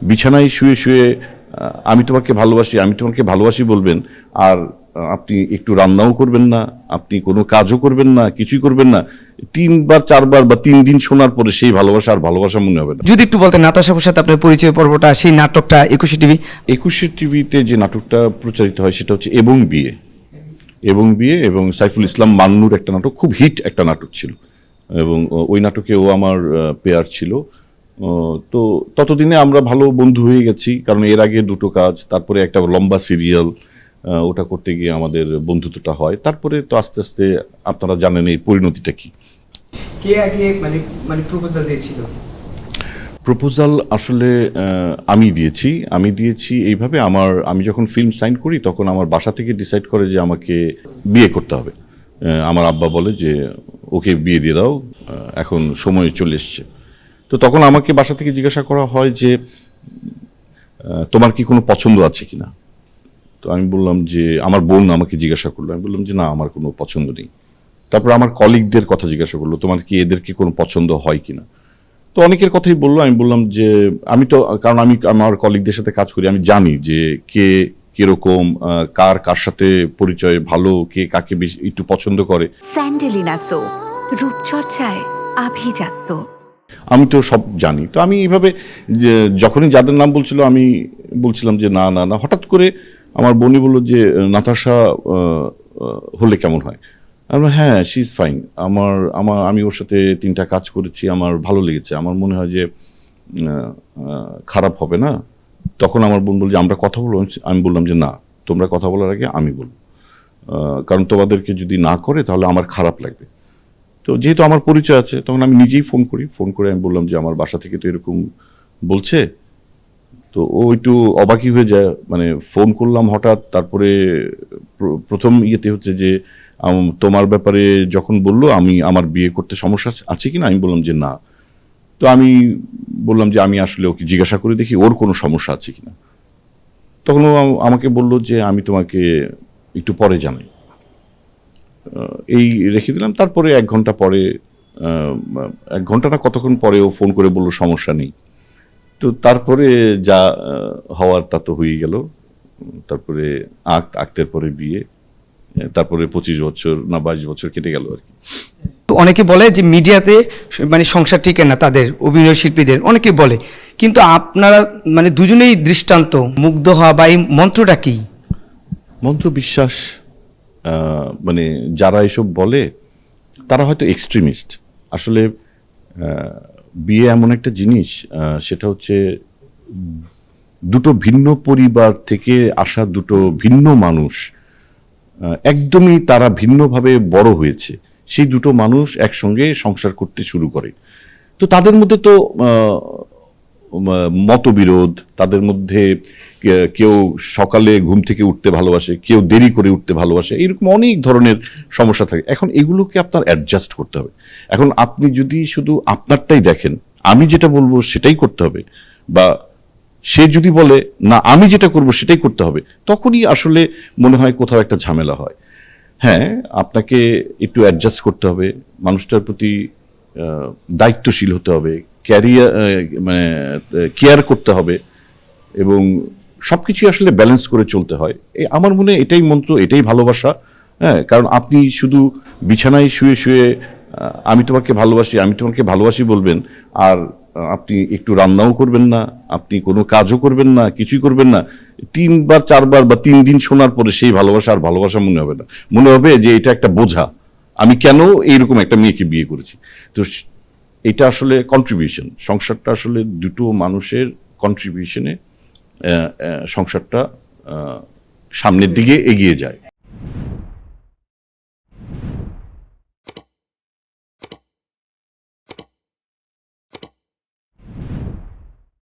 বিছানায় শুয়ে শুয়ে আমি তোমাকে ভালোবাসি, আমি তোমাকে ভালোবাসি বলবেন, আর আপনি একটু রান্নাও করবেন না, আপনি কোনো কাজও করবেন না, কিছুই করবেন না, 3 বার 4 বার বা 3 দিন শোনার পরে সেই ভালোবাসা আর ভালোবাসা মনে হবে না। যদি একটু বলতেন নাতাশা আপুর সাথে আপনার পরিচয় পর্বটা, সেই নাটকটা 21 টিভি। 21 টিভিতে যে নাটকটা প্রচারিত হয় সেটা হচ্ছে এবং বিয়ে। এবং বিয়ে এবং সাইফুল ইসলাম মান্নুর একটা নাটক, খুব হিট একটা নাটক ছিল, এবং ওই নাটকে ও আমার পেয়ার ছিল। তো ততদিনে আমরা ভালো বন্ধু হয়ে গেছি, কারণ এর আগে দুটো কাজ, তারপরে একটা লম্বা সিরিয়াল, ওটা করতে গিয়ে আমাদের বন্ধুত্বটা হয়। তারপরে তো আস্তে আস্তে আপনারা জানেন এই পরিণতিটা কি। কে আগে মানে মানে প্রপোজাল দিয়েছিল? প্রপোজাল আসলে আমি দিয়েছি এইভাবে, আমি যখন ফিল্ম সাইন করি তখন আমার বাসা থেকে ডিসাইড করে যে আমাকে বিয়ে করতে হবে। আমার আব্বা বলে যে ওকে বিয়ে দিয়ে দাও, এখন সময় চলে এসছে। তো তখন আমাকে বাসা থেকে জিজ্ঞাসা করা হয় যে তোমার কি কোনো পছন্দ আছে কিনা। তো আমি বললাম যে, আমার বোন আমাকে জিজ্ঞাসা করলো, আমি বললাম যে না, আমার কোনো পছন্দ নেই। তারপর আমার কলিগদের কথা জিজ্ঞাসা করলো, তোমার কি এদেরকে কোনো পছন্দ হয় কিনা। তো অনেকের কথাই বললো। আমি বললাম যে কারণ আমি আমার কলিগদের সাথে কাজ করি, আমি জানি যে কে কিরকম, কার সাথে পরিচয় ভালো, কে কাকে বেশি একটু পছন্দ করে। স্যান্ডেলিনা সো, রূপচর্চায় আভিজাত্য। আমি তো সব জানি। তো আমি এইভাবে যে যখনই যাদের নাম বলছিল আমি বলছিলাম যে না না না। হঠাৎ করে আমার বোনই বললো যে নাতাশা হলে কেমন হয়। আমি বললাম হ্যাঁ, শি ইজ ফাইন। আমি ওর সাথে 3টা কাজ করেছি, আমার ভালো লেগেছে, আমার মনে হয় যে খারাপ হবে না। তখন আমার বোন বলল যে আমরা কথা বলবো। আমি বললাম যে না, তোমরা কথা বলার আগে আমি বলবো, কারণ তোমাদেরকে যদি না করে তাহলে আমার খারাপ লাগবে। তো যেহেতু আমার পরিচয় আছে, তখন আমি নিজেই ফোন করে আমি বললাম যে আমার বাসা থেকে তো এরকম বলছে। তো ও একটু অবাকই হয়ে যায়, মানে ফোন করলাম হঠাৎ, তারপরে প্রথম ইয়েতে হচ্ছে যে তোমার ব্যাপারে যখন বললো আমার বিয়ে করতে সমস্যা আছে কিনা, আমি বললাম যে না। তো আমি বললাম যে আমি আসলে ওকে জিজ্ঞাসা করে দেখি ওর কোনো সমস্যা আছে কিনা। তখন ও আমাকে বললো যে আমি তোমাকে একটু পরে জানাই। এই রেখে দিলাম। তারপরে 1 ঘন্টা পরে, 1 ঘন্টা না কতক্ষণ পরে ও ফোন করে বললো সমস্যা নেই। তো তারপরে যা হওয়ার তা তো হয়ে গেল। তারপরে আক্তের পরে বিয়ে, তারপরে 25 বছর না 22 বছর কেটে গেল আর কি। অনেকে বলে যে মিডিয়াতে মানে সংসার টিকে না, তাদের অভিনয় শিল্পীদের অনেকে বলে, কিন্তু আপনারা মানে দুজনেই দৃষ্টান্ত। মুগ্ধ হওয়া বা এই মন্ত্রটা কি? মন্ত্র বিশ্বাস। মানে যারা এসব বলে তারা হয়তো এক্সট্রিমিস্ট। আসলে বিয়ে এমন একটা জিনিস, সেটা হচ্ছে দুটো ভিন্ন পরিবার থেকে আসা দুটো ভিন্ন মানুষ, একদমই তারা ভিন্নভাবে বড় হয়েছে, সেই দুটো মানুষ একসঙ্গে সংসার করতে শুরু করে। তো তাদের মধ্যে তো মতবিরোধ, তাদের মধ্যে কেউ সকালে ঘুম থেকে উঠতে ভালোবাসে, কেউ দেরি করে উঠতে ভালোবাসে, এরকম অনেক ধরনের সমস্যা থাকে। এখন এগুলোকে আপনার অ্যাডজাস্ট করতে হবে। এখন আপনি যদি শুধু আপনারটাই দেখেন, আমি যেটা বলবো সেটাই করতে হবে, বা সে যদি বলে না আমি যেটা করব সেটাই করতে হবে, তখনই আসলে মনে হয় কোথাও একটা ঝামেলা হয়। হ্যাঁ, আপনাকে একটু অ্যাডজাস্ট করতে হবে, মানুষটার প্রতি দায়িত্বশীল হতে হবে, ক্যারিয়ার মানে কেয়ার করতে হবে, এবং সবকিছু আসলে ব্যালেন্স করে চলতে হয়। আমার মনে হয় এটাই মন্ত্র, এটাই ভালোবাসা। হ্যাঁ, কারণ আপনি শুধু বিছানায় শুয়ে শুয়ে আমি তোমাকে ভালোবাসি বলবেন, আর আপনি একটু রান্নাও করবেন না, আপনি কোনো কাজও করবেন না, কিছুই করবেন না, 3 বার 4 বার বা 3 দিন শোনার পরে সেই ভালোবাসা আর ভালোবাসা মনে হবে না। মনে হবে যে এটা একটা বোঝা, আমি কেন এইরকম একটা মেয়েকে বিয়ে করেছি। তো এটা আসলে কন্ট্রিবিউশন, সংসারটা আসলে দুটো মানুষের কন্ট্রিবিউশনে সংসারটা সামনের দিকে এগিয়ে যায়।